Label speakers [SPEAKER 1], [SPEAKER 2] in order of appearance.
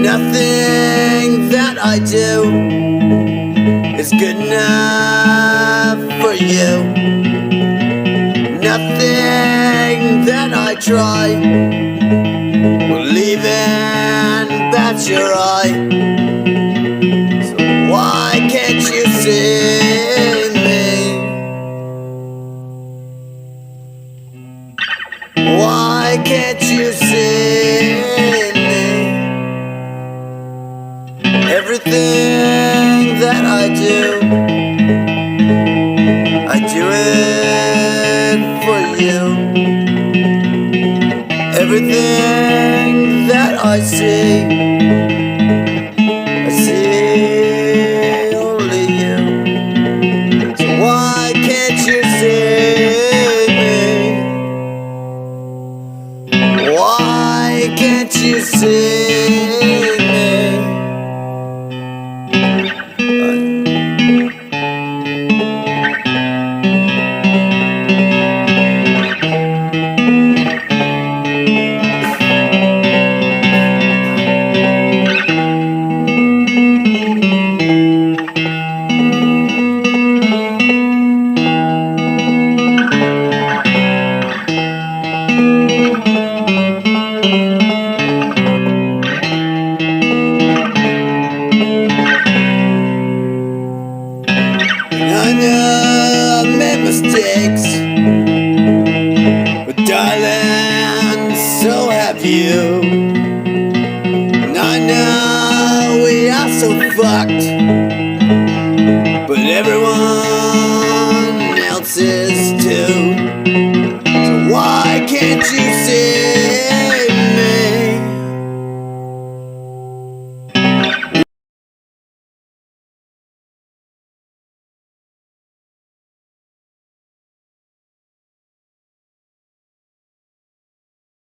[SPEAKER 1] Nothing that I do is good enough for you. Nothing that I try will leave an bat your eye. So why can't you see me? Why can't you see me? Everything that I do it for you. Everything that I see only you. So why can't you see me? Why can't you see me? I know I've made mistakes, but darling, so have you. And I know we are so fucked, but everyone